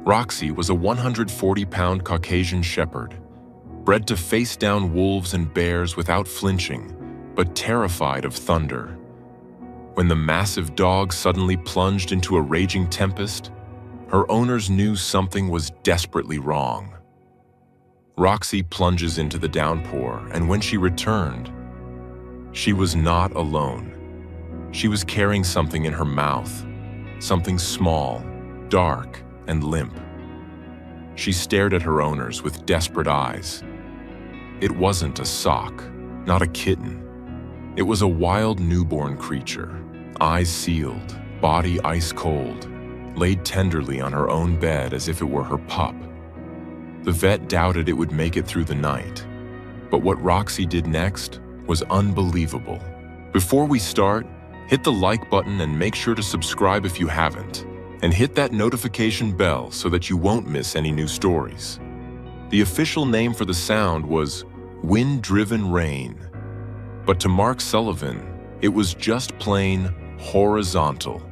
Roxy was a 140-pound Caucasian shepherd, bred to face down wolves and bears without flinching, but terrified of thunder. When the massive dog suddenly plunged into a raging tempest, her owners knew something was desperately wrong. Roxy plunges into the downpour, and when she returned, she was not alone. She was carrying something in her mouth, something small, dark, and limp. She stared at her owners with desperate eyes. It wasn't a sock, not a kitten. It was a wild newborn creature, eyes sealed, body ice cold, laid tenderly on her own bed as if it were her pup. The vet doubted it would make it through the night, but what Roxy did next was unbelievable. Before we start, hit the like button and make sure to subscribe if you haven't, and hit that notification bell so that you won't miss any new stories. The official name for the sound was wind-driven rain, but to Mark Sullivan, it was just plain horizontal.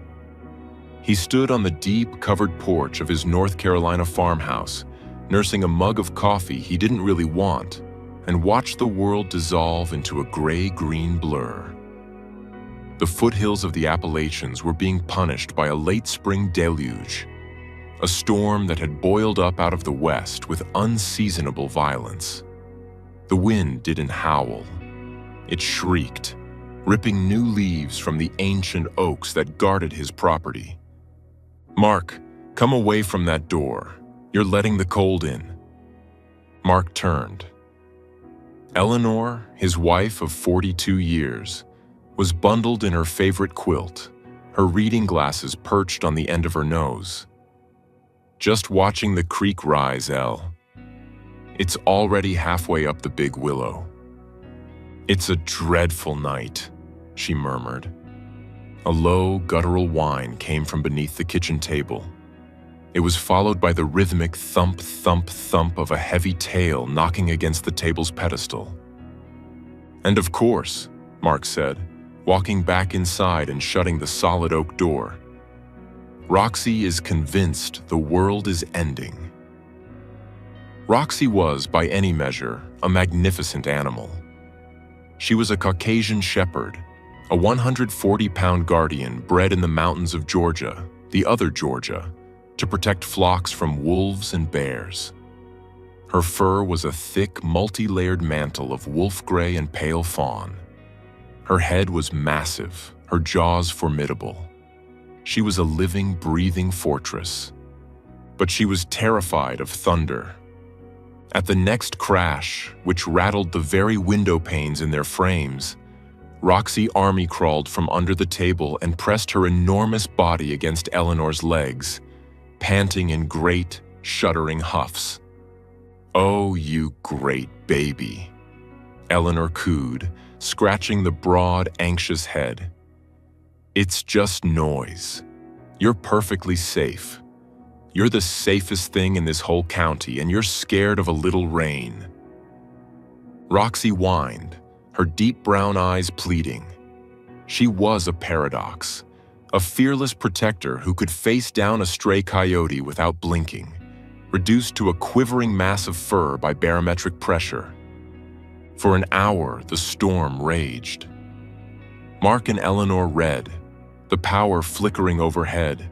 He stood on the deep, covered porch of his North Carolina farmhouse, nursing a mug of coffee he didn't really want, and watched the world dissolve into a gray-green blur. The foothills of the Appalachians were being punished by a late spring deluge, a storm that had boiled up out of the west with unseasonable violence. The wind didn't howl. It shrieked, ripping new leaves from the ancient oaks that guarded his property. "Mark, come away from that door. You're letting the cold in." Mark turned. Eleanor, his wife of 42 years, was bundled in her favorite quilt, her reading glasses perched on the end of her nose. "Just watching the creek rise, Elle. It's already halfway up the big willow." "It's a dreadful night," she murmured. A low, guttural whine came from beneath the kitchen table. It was followed by the rhythmic thump, thump, thump of a heavy tail knocking against the table's pedestal. "And of course," Mark said, walking back inside and shutting the solid oak door, "Roxy is convinced the world is ending." Roxy was, by any measure, a magnificent animal. She was a Caucasian shepherd, a 140-pound guardian bred in the mountains of Georgia, the other Georgia, to protect flocks from wolves and bears. Her fur was a thick, multi-layered mantle of wolf gray and pale fawn. Her head was massive, her jaws formidable. She was a living, breathing fortress. But she was terrified of thunder. At the next crash, which rattled the very window panes in their frames, Roxy army crawled from under the table and pressed her enormous body against Eleanor's legs, panting in great, shuddering huffs. "Oh, you great baby," Eleanor cooed, scratching the broad, anxious head. "It's just noise. You're perfectly safe. You're the safest thing in this whole county, and you're scared of a little rain." Roxy whined, her deep brown eyes pleading. She was a paradox, a fearless protector who could face down a stray coyote without blinking, reduced to a quivering mass of fur by barometric pressure. For an hour, the storm raged. Mark and Eleanor read, the power flickering overhead,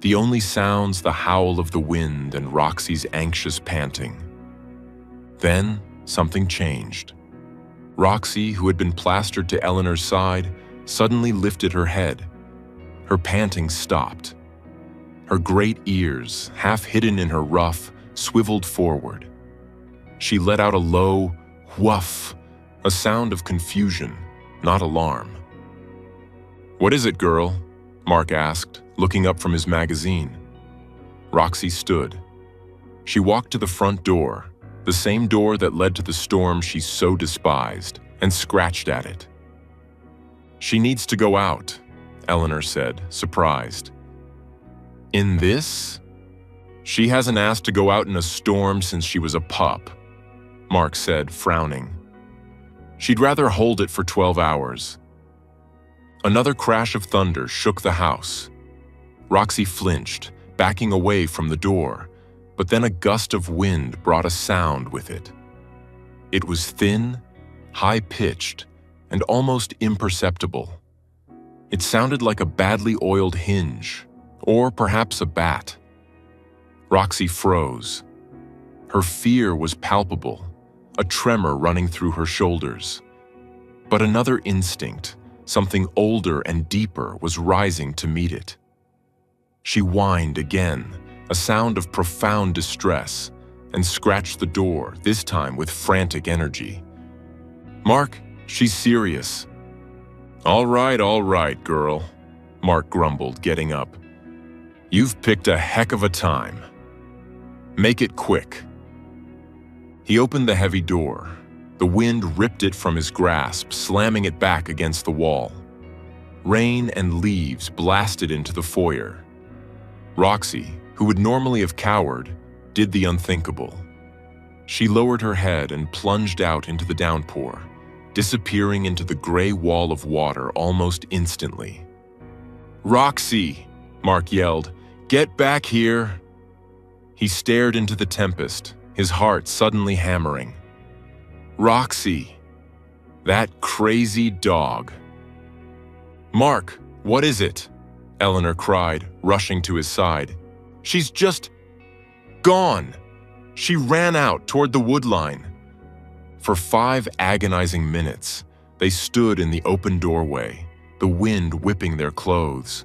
the only sounds the howl of the wind and Roxy's anxious panting. Then, something changed. Roxy, who had been plastered to Eleanor's side, suddenly lifted her head. Her panting stopped. Her great ears, half hidden in her ruff, swiveled forward. She let out a low woof, a sound of confusion, not alarm. "What is it, girl?" Mark asked, looking up from his magazine. Roxy stood. She walked to the front door, the same door that led to the storm she so despised, and scratched at it. "She needs to go out," Eleanor said, surprised. "In this?" "She hasn't asked to go out in a storm since she was a pup," Mark said, frowning. "She'd rather hold it for 12 hours. Another crash of thunder shook the house. Roxy flinched, backing away from the door, But then a gust of wind brought a sound with it. It was thin, high-pitched, and almost imperceptible. It sounded like a badly oiled hinge, or perhaps a bat. Roxy froze. Her fear was palpable, a tremor running through her shoulders. But another instinct, something older and deeper, was rising to meet it. She whined again, a sound of profound distress, and scratched the door, this time with frantic energy. "Mark, she's serious." All right, girl," Mark grumbled, getting up. "You've picked a heck of a time. Make it quick." He opened the heavy door. The wind ripped it from his grasp, slamming it back against the wall. Rain and leaves blasted into the foyer. Roxy, who would normally have cowered, did the unthinkable. She lowered her head and plunged out into the downpour, disappearing into the gray wall of water almost instantly. "Roxy!" Mark yelled. "Get back here!" He stared into the tempest, his heart suddenly hammering. "Roxy! That crazy dog!" "Mark, what is it?" Eleanor cried, rushing to his side. "She's just gone!" She ran out toward the wood line. For 5 agonizing minutes, they stood in the open doorway, the wind whipping their clothes.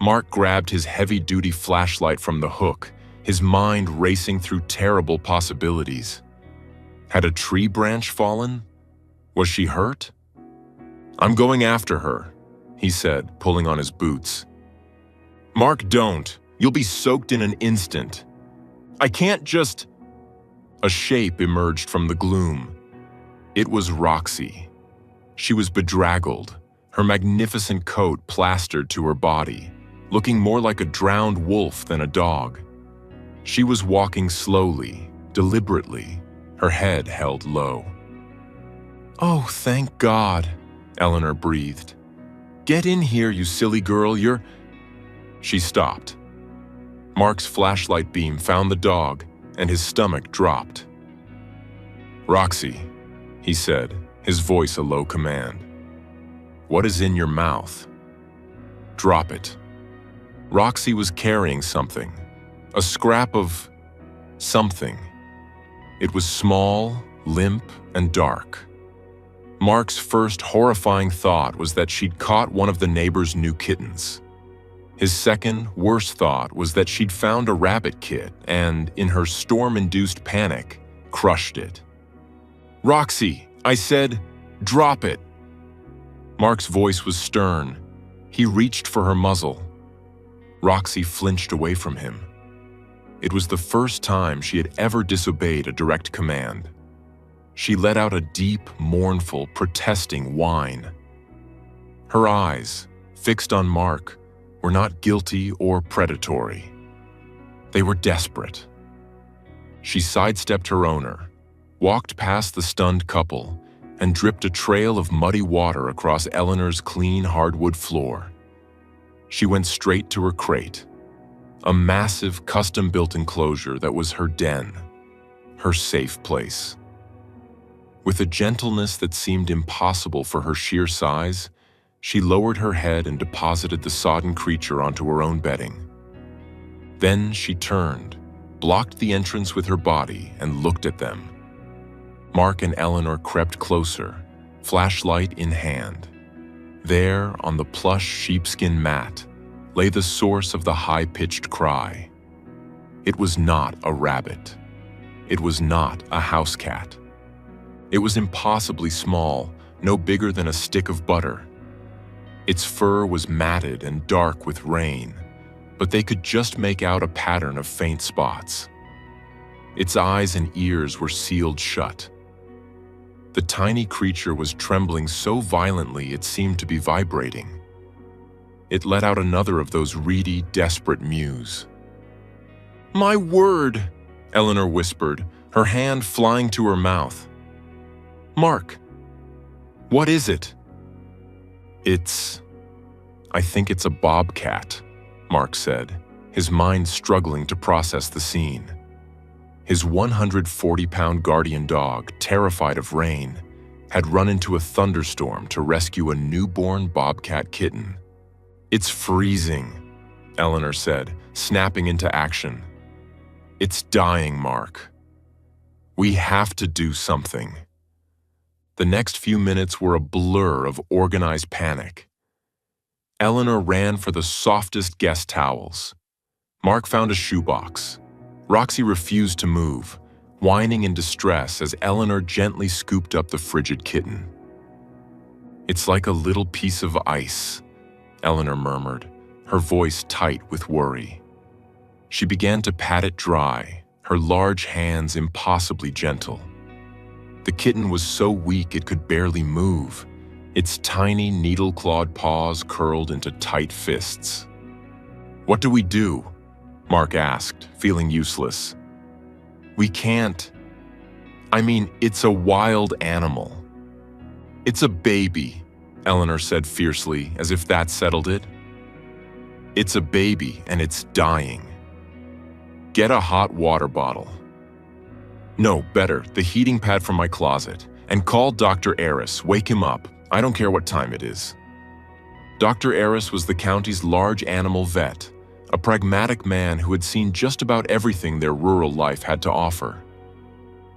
Mark grabbed his heavy-duty flashlight from the hook, his mind racing through terrible possibilities. Had a tree branch fallen? Was she hurt? "I'm going after her," he said, pulling on his boots. "Mark, don't. You'll be soaked in an instant. I can't just—" A shape emerged from the gloom. It was Roxy. She was bedraggled, her magnificent coat plastered to her body, looking more like a drowned wolf than a dog. She was walking slowly, deliberately, her head held low. "Oh, thank God," Eleanor breathed. "Get in here, you silly girl, you're—" She stopped. Mark's flashlight beam found the dog, and his stomach dropped. "Roxy," he said, his voice a low command. "What is in your mouth?" "Drop it." Roxy was carrying something, a scrap of something. It was small, limp, and dark. Mark's first horrifying thought was that she'd caught one of the neighbor's new kittens. His second, worse thought was that she'd found a rabbit kit and, in her storm-induced panic, crushed it. "Roxy, I said, drop it." Mark's voice was stern. He reached for her muzzle. Roxy flinched away from him. It was the first time she had ever disobeyed a direct command. She let out a deep, mournful, protesting whine. Her eyes, fixed on Mark, were not guilty or predatory. They were desperate. She sidestepped her owner, walked past the stunned couple, and dripped a trail of muddy water across Eleanor's clean hardwood floor. She went straight to her crate, a massive custom-built enclosure that was her den, her safe place. With a gentleness that seemed impossible for her sheer size, she lowered her head and deposited the sodden creature onto her own bedding. Then she turned, blocked the entrance with her body, and looked at them. Mark and Eleanor crept closer, flashlight in hand. There, on the plush sheepskin mat, lay the source of the high-pitched cry. It was not a rabbit. It was not a house cat. It was impossibly small, no bigger than a stick of butter. Its fur was matted and dark with rain, but they could just make out a pattern of faint spots. Its eyes and ears were sealed shut. The tiny creature was trembling so violently it seemed to be vibrating. It let out another of those reedy, desperate mews. "My word," Eleanor whispered, her hand flying to her mouth. "Mark, what is it?" I think it's a bobcat," Mark said, his mind struggling to process the scene. His 140-pound guardian dog, terrified of rain, had run into a thunderstorm to rescue a newborn Bobcat kitten. "It's freezing," Eleanor said, snapping into action. "It's dying, Mark. We have to do something." The next few minutes were a blur of organized panic. Eleanor ran for the softest guest towels. Mark found a shoebox. Roxy refused to move, whining in distress as Eleanor gently scooped up the frigid kitten. "It's like a little piece of ice," Eleanor murmured, her voice tight with worry. She began to pat it dry, her large hands impossibly gentle. The kitten was so weak it could barely move, its tiny needle-clawed paws curled into tight fists. "What do we do?" Mark asked, feeling useless. "We can't. I mean, it's a wild animal." "It's a baby," Eleanor said fiercely, as if that settled it. "It's a baby, and it's dying. Get a hot water bottle. No, better, the heating pad from my closet, and call Dr. Aris. Wake him up. I don't care what time it is." Dr. Aris was the county's large animal vet, a pragmatic man who had seen just about everything their rural life had to offer.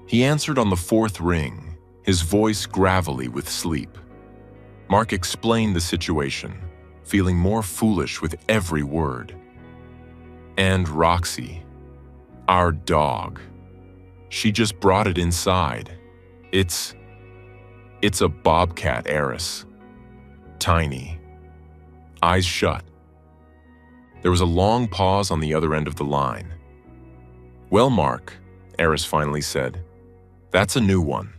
He answered on the fourth ring, his voice gravelly with sleep. Mark explained the situation, feeling more foolish with every word. "And Roxy, our dog. She just brought it inside. It's a Bobcat, Aris. Tiny. Eyes shut." There was a long pause on the other end of the line. "Well, Mark," Aris finally said, "that's a new one.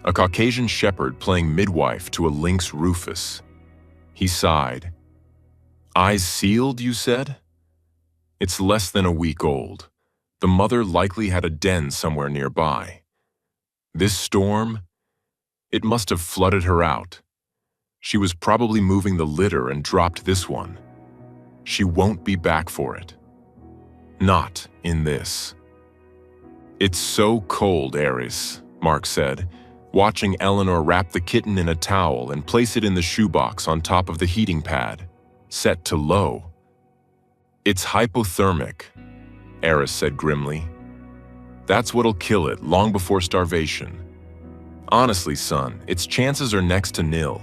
A Caucasian shepherd playing midwife to a lynx Rufus." He sighed. "Eyes sealed, you said? It's less than a week old. The mother likely had a den somewhere nearby. This storm, it must have flooded her out. She was probably moving the litter and dropped this one. She won't be back for it. Not in this." "It's so cold, Aris," Mark said, watching Eleanor wrap the kitten in a towel and place it in the shoebox on top of the heating pad, set to low. "It's hypothermic," Aris said grimly. "That's what'll kill it long before starvation. Honestly, son, its chances are next to nil.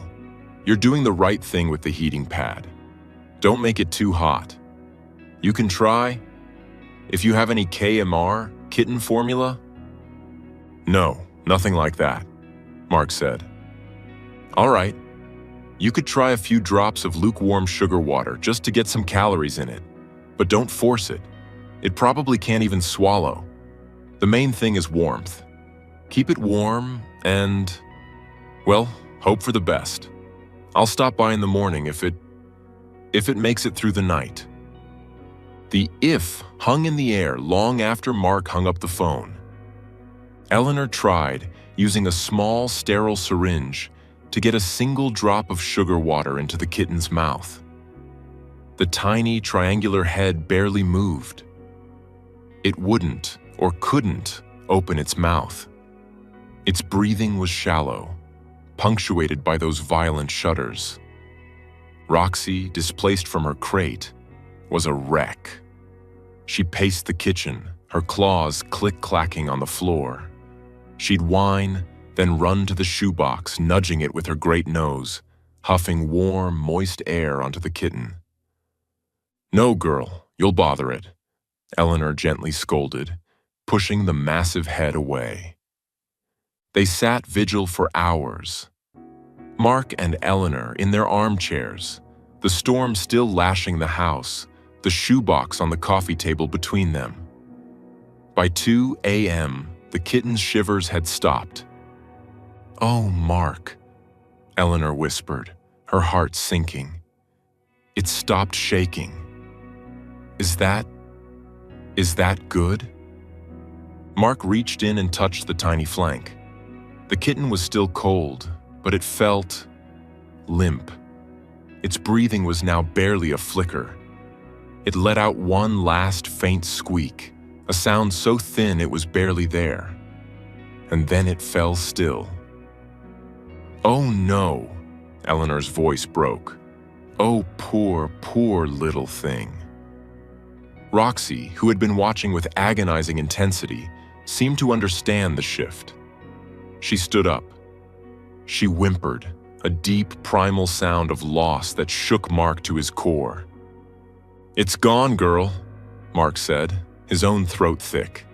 You're doing the right thing with the heating pad. Don't make it too hot. You can try, if you have any KMR, kitten formula." "No, nothing like that," Mark said. "All right. You could try a few drops of lukewarm sugar water just to get some calories in it, but don't force it. It probably can't even swallow. The main thing is warmth. Keep it warm and, well, hope for the best. I'll stop by in the morning if it makes it through the night." The "if" hung in the air long after Mark hung up the phone. Eleanor tried, using a small, sterile syringe, to get a single drop of sugar water into the kitten's mouth. The tiny, triangular head barely moved. It wouldn't, or couldn't, open its mouth. Its breathing was shallow, punctuated by those violent shudders. Roxy, displaced from her crate, was a wreck. She paced the kitchen, her claws click-clacking on the floor. She'd whine, then run to the shoebox, nudging it with her great nose, huffing warm, moist air onto the kitten. "No, girl, you'll bother it," Eleanor gently scolded, pushing the massive head away. They sat vigil for hours. Mark and Eleanor in their armchairs, the storm still lashing the house, the shoebox on the coffee table between them. By 2 a.m., the kitten's shivers had stopped. "Oh, Mark," Eleanor whispered, her heart sinking. "It stopped shaking. Is that good?" Mark reached in and touched the tiny flank. The kitten was still cold, but it felt limp. Its breathing was now barely a flicker. It let out one last faint squeak, a sound so thin it was barely there. And then it fell still. "Oh no," Eleanor's voice broke. "Oh, poor, poor little thing." Roxy, who had been watching with agonizing intensity, seemed to understand the shift. She stood up. She whimpered, a deep, primal sound of loss that shook Mark to his core. "It's gone, girl," Mark said, his own throat thick.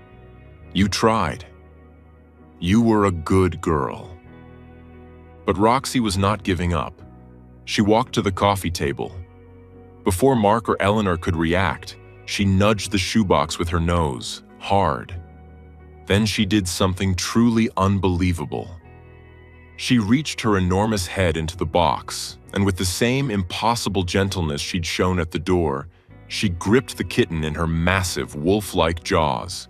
"You tried. You were a good girl." But Roxy was not giving up. She walked to the coffee table. Before Mark or Eleanor could react, she nudged the shoebox with her nose, hard. Then she did something truly unbelievable. She reached her enormous head into the box, and with the same impossible gentleness she'd shown at the door, she gripped the kitten in her massive, wolf-like jaws.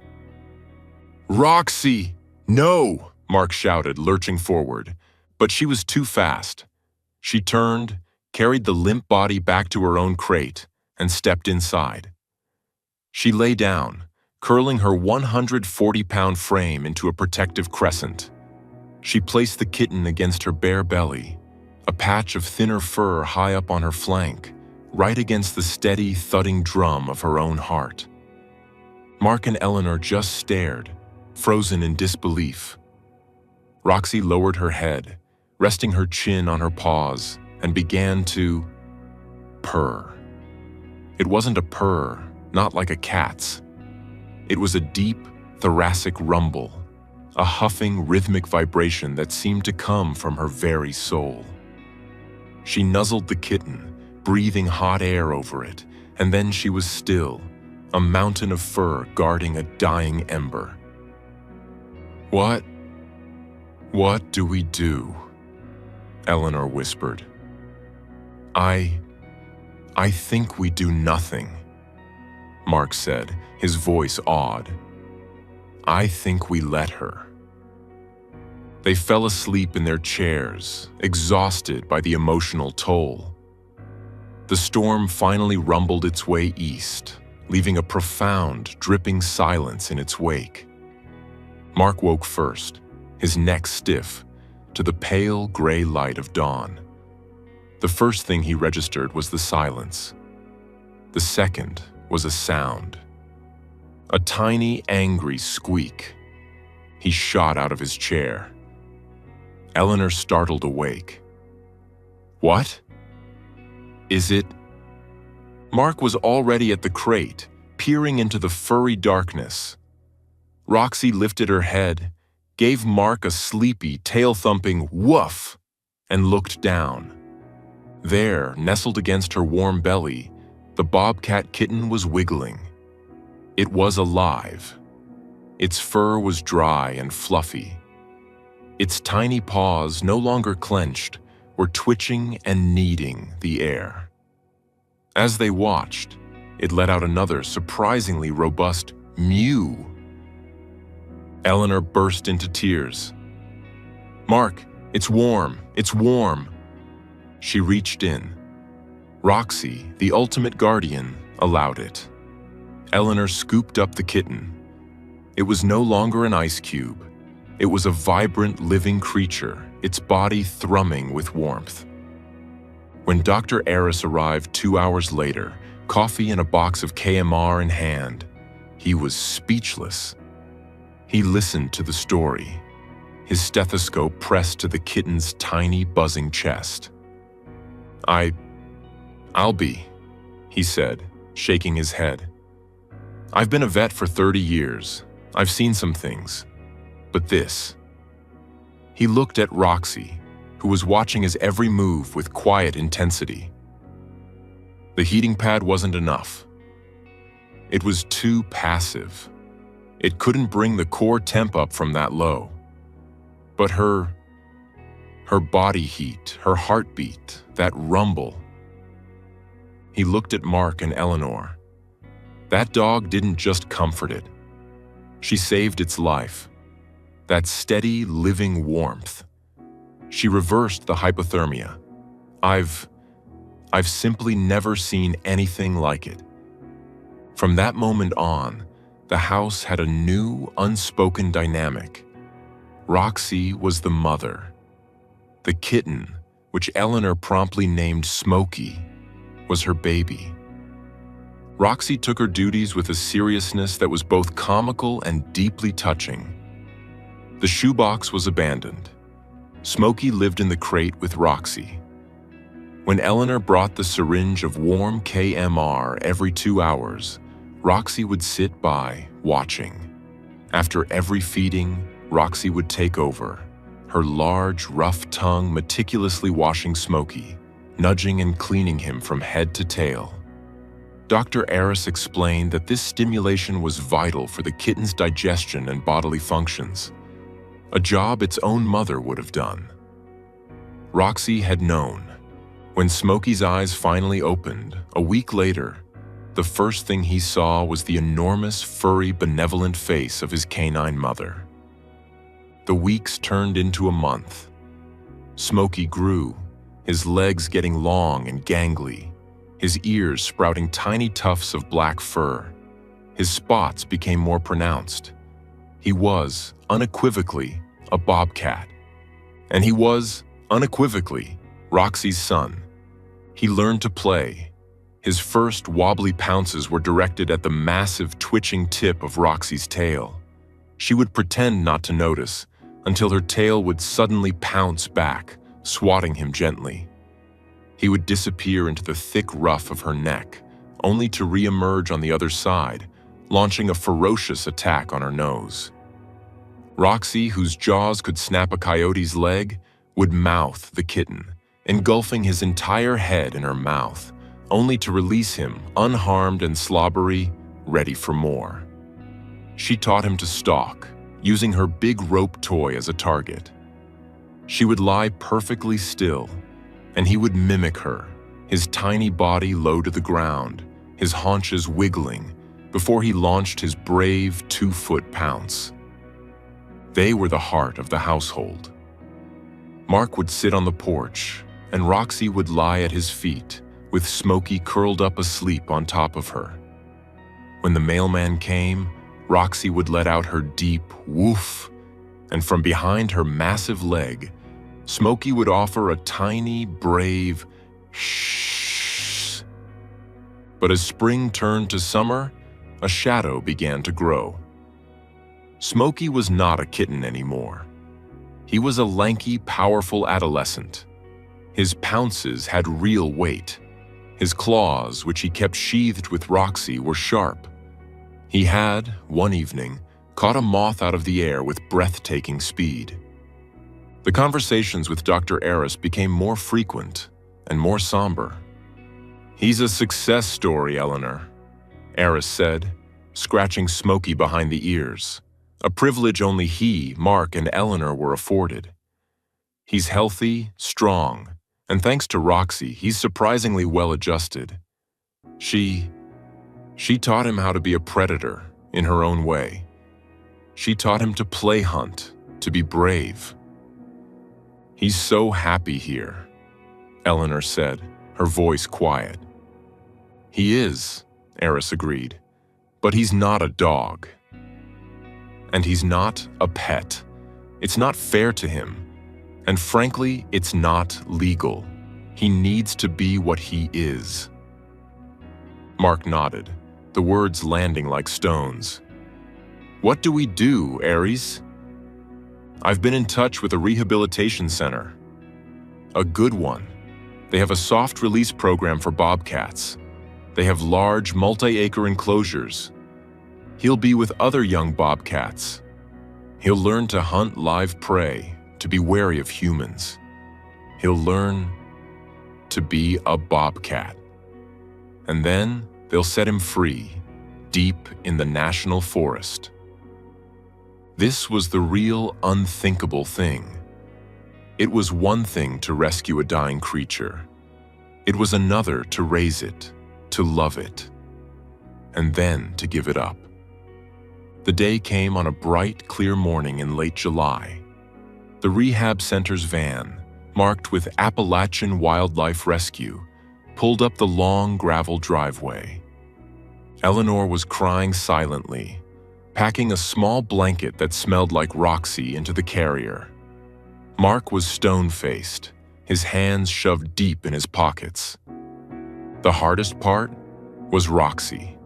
"Roxy! No!" Mark shouted, lurching forward. But she was too fast. She turned, carried the limp body back to her own crate, and stepped inside. She lay down, curling her 140-pound frame into a protective crescent. She placed the kitten against her bare belly, a patch of thinner fur high up on her flank, right against the steady, thudding drum of her own heart. Mark and Eleanor just stared, frozen in disbelief. Roxy lowered her head, resting her chin on her paws, and began to purr. It wasn't a purr, not like a cat's. It was a deep, thoracic rumble, a huffing, rhythmic vibration that seemed to come from her very soul. She nuzzled the kitten, breathing hot air over it, and then she was still, a mountain of fur guarding a dying ember. What do we do?" Eleanor whispered. I think we do nothing," Mark said, his voice awed. "I think we let her." They fell asleep in their chairs, exhausted by the emotional toll. The storm finally rumbled its way east, leaving a profound, dripping silence in its wake. Mark woke first, his neck stiff, to the pale gray light of dawn. The first thing he registered was the silence. The second was a sound. A tiny, angry squeak. He shot out of his chair. Eleanor startled awake. "What? Is it?" Mark was already at the crate, peering into the furry darkness. Roxy lifted her head, gave Mark a sleepy, tail-thumping woof, and looked down. There, nestled against her warm belly, the Bobcat kitten was wiggling. It was alive. Its fur was dry and fluffy. Its tiny paws, no longer clenched, were twitching and kneading the air. As they watched, it let out another surprisingly robust mew. Eleanor burst into tears. "Mark, it's warm, it's warm." She reached in. Roxy, the ultimate guardian, allowed it. Eleanor scooped up the kitten. It was no longer an ice cube. It was a vibrant, living creature, its body thrumming with warmth. When Dr. Aris arrived 2 hours later, coffee and a box of KMR in hand, he was speechless. He listened to the story, his stethoscope pressed to the kitten's tiny, buzzing chest. I'll be," he said, shaking his head. "I've been a vet for 30 years. I've seen some things. But this." He looked at Roxy, who was watching his every move with quiet intensity. The heating pad wasn't enough. It was too passive. It couldn't bring the core temp up from that low. But her body heat, her heartbeat, that rumble. He looked at Mark and Eleanor. That dog didn't just comfort it. She saved its life. That steady, living warmth. She reversed the hypothermia. I've simply never seen anything like it. From that moment on, the house had a new, unspoken dynamic. Roxy was the mother. The kitten, which Eleanor promptly named Smokey, was her baby. Roxy took her duties with a seriousness that was both comical and deeply touching. The shoebox was abandoned. Smokey lived in the crate with Roxy. When Eleanor brought the syringe of warm KMR every 2 hours, Roxy would sit by, watching. After every feeding, Roxy would take over, her large, rough tongue meticulously washing Smokey, nudging and cleaning him from head to tail. Dr. Aris explained that this stimulation was vital for the kitten's digestion and bodily functions, a job its own mother would have done. Roxy had known. When Smokey's eyes finally opened, a week later, the first thing he saw was the enormous, furry, benevolent face of his canine mother. The weeks turned into a month. Smokey grew, his legs getting long and gangly, his ears sprouting tiny tufts of black fur. His spots became more pronounced. He was, unequivocally, a bobcat. And he was, unequivocally, Roxy's son. He learned to play. His first wobbly pounces were directed at the massive, twitching tip of Roxy's tail. She would pretend not to notice, until her tail would suddenly pounce back, swatting him gently. He would disappear into the thick ruff of her neck, only to re-emerge on the other side, launching a ferocious attack on her nose. Roxy, whose jaws could snap a coyote's leg, would mouth the kitten, engulfing his entire head in her mouth, only to release him, unharmed and slobbery, ready for more. She taught him to stalk, using her big rope toy as a target. She would lie perfectly still, and he would mimic her, his tiny body low to the ground, his haunches wiggling, before he launched his brave 2-foot pounce. They were the heart of the household. Mark would sit on the porch, and Roxy would lie at his feet, with Smokey curled up asleep on top of her. When the mailman came, Roxy would let out her deep woof, and from behind her massive leg, Smokey would offer a tiny, brave shh. But as spring turned to summer, a shadow began to grow. Smokey was not a kitten anymore. He was a lanky, powerful adolescent. His pounces had real weight. His claws, which he kept sheathed with Roxy, were sharp. He had, one evening, caught a moth out of the air with breathtaking speed. The conversations with Dr. Aris became more frequent and more somber. "He's a success story, Eleanor," Aris said, scratching Smokey behind the ears, a privilege only he, Mark, and Eleanor were afforded. "He's healthy, strong, and thanks to Roxy, he's surprisingly well-adjusted. She taught him how to be a predator in her own way. She taught him to play hunt, to be brave. He's so happy here," Eleanor said, her voice quiet. "He is," Aris agreed, "but he's not a dog. And he's not a pet. It's not fair to him. And frankly, it's not legal. He needs to be what he is." Mark nodded, the words landing like stones. "What do we do, Aries?" "I've been in touch with a rehabilitation center. A good one. They have a soft release program for bobcats. They have large, multi-acre enclosures. He'll be with other young bobcats. He'll learn to hunt live prey, to be wary of humans. He'll learn to be a bobcat. And then they'll set him free, deep in the national forest." This was the real unthinkable thing. It was one thing to rescue a dying creature. It was another to raise it, to love it, and then to give it up. The day came on a bright, clear morning in late July. The rehab center's van, marked with Appalachian Wildlife Rescue, pulled up the long gravel driveway. Eleanor was crying silently, packing a small blanket that smelled like Roxy into the carrier. Mark was stone-faced, his hands shoved deep in his pockets. The hardest part was Roxy.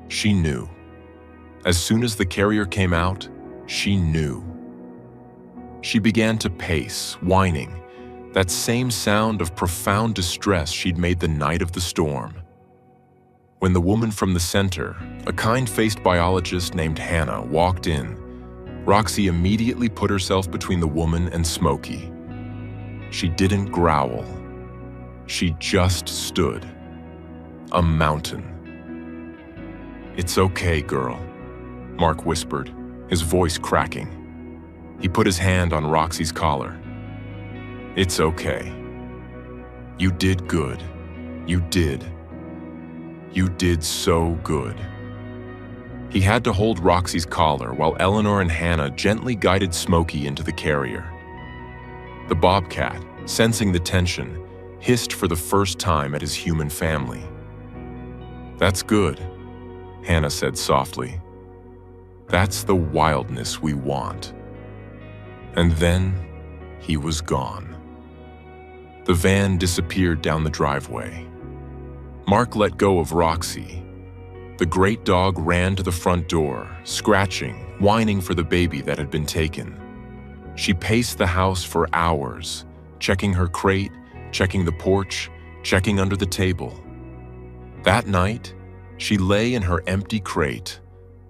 She knew. As soon as the carrier came out, she knew. She began to pace, whining, that same sound of profound distress she'd made the night of the storm. When the woman from the center, a kind-faced biologist named Hannah, walked in, Roxy immediately put herself between the woman and Smokey. She didn't growl. She just stood. A mountain. "It's okay, girl," Mark whispered, his voice cracking. He put his hand on Roxy's collar. "It's okay. You did good. You did. You did so good." He had to hold Roxy's collar while Eleanor and Hannah gently guided Smokey into the carrier. The Bobcat, sensing the tension, hissed for the first time at his human family. "That's good," Hannah said softly. "That's the wildness we want." And then he was gone. The van disappeared down the driveway. Mark let go of Roxy. The great dog ran to the front door, scratching, whining for the baby that had been taken. She paced the house for hours, checking her crate, checking the porch, checking under the table. That night, she lay in her empty crate,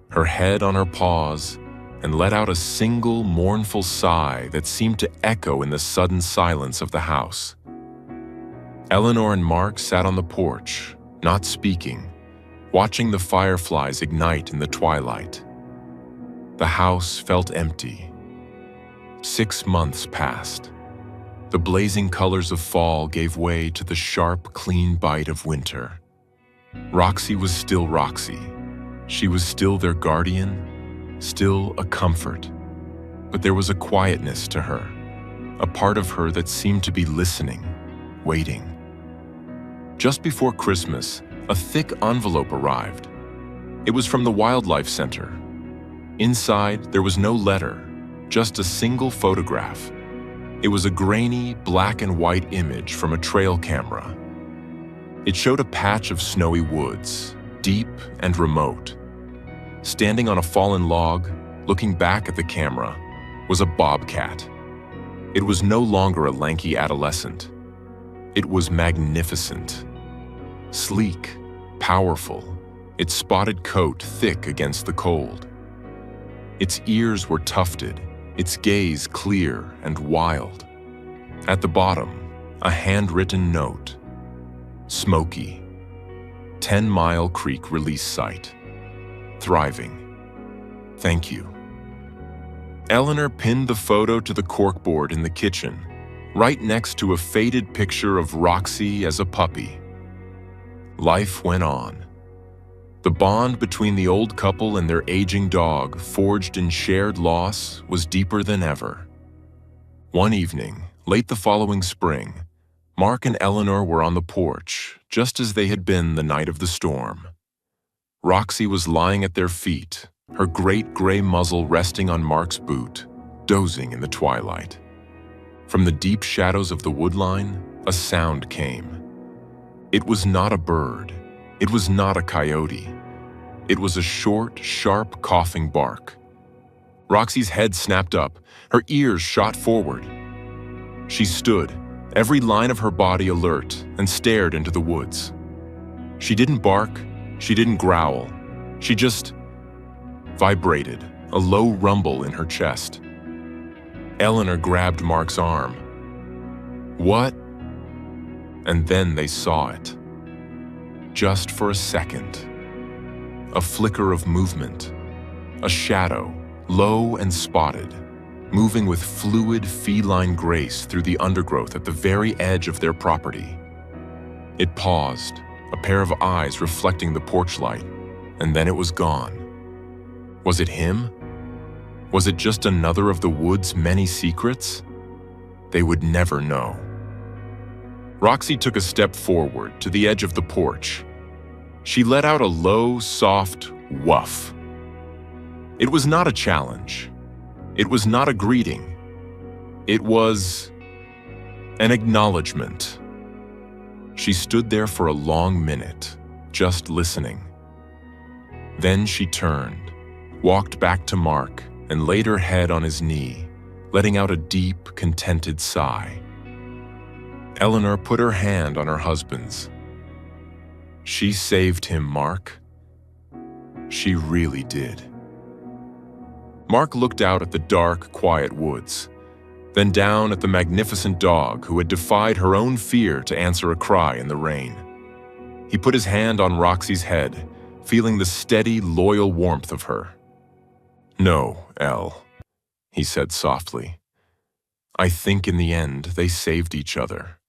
her head on her paws, and let out a single mournful sigh that seemed to echo in the sudden silence of the house. Eleanor and Mark sat on the porch, not speaking, watching the fireflies ignite in the twilight. The house felt empty. 6 months passed. The blazing colors of fall gave way to the sharp, clean bite of winter. Roxy was still Roxy. She was still their guardian, still a comfort. But there was a quietness to her, a part of her that seemed to be listening, waiting. Just before Christmas, a thick envelope arrived. It was from the Wildlife Center. Inside, there was no letter, just a single photograph. It was a grainy, black and white image from a trail camera. It showed a patch of snowy woods, deep and remote. Standing on a fallen log, looking back at the camera, was a bobcat. It was no longer a lanky adolescent. It was magnificent. Sleek, powerful, its spotted coat thick against the cold. Its ears were tufted, its gaze clear and wild. At the bottom, a handwritten note. Smokey, 10 Mile Creek Release Site. Thriving. Thank you. Eleanor pinned the photo to the corkboard in the kitchen, right next to a faded picture of Roxy as a puppy. Life went on. The bond between the old couple and their aging dog, forged in shared loss, was deeper than ever. One evening, late the following spring, Mark and Eleanor were on the porch, just as they had been the night of the storm. Roxy was lying at their feet, her great gray muzzle resting on Mark's boot, dozing in the twilight. From the deep shadows of the woodline, a sound came. It was not a bird. It was not a coyote. It was a short, sharp, coughing bark. Roxy's head snapped up, her ears shot forward. She stood, every line of her body alert, and stared into the woods. She didn't bark, she didn't growl. She just vibrated, a low rumble in her chest. Eleanor grabbed Mark's arm. "What?" And then they saw it. Just for a second. A flicker of movement. A shadow, low and spotted, moving with fluid, feline grace through the undergrowth at the very edge of their property. It paused, a pair of eyes reflecting the porch light, and then it was gone. Was it him? Was it just another of the wood's many secrets? They would never know. Roxy took a step forward to the edge of the porch. She let out a low, soft woof. It was not a challenge. It was not a greeting. It was an acknowledgement. She stood there for a long minute, just listening. Then she turned, walked back to Mark, and laid her head on his knee, letting out a deep, contented sigh. Eleanor put her hand on her husband's. She saved him, Mark. She really did. Mark looked out at the dark, quiet woods, then down at the magnificent dog who had defied her own fear to answer a cry in the rain. He put his hand on Roxy's head, feeling the steady, loyal warmth of her. "No, Elle," he said softly. "I think in the end they saved each other."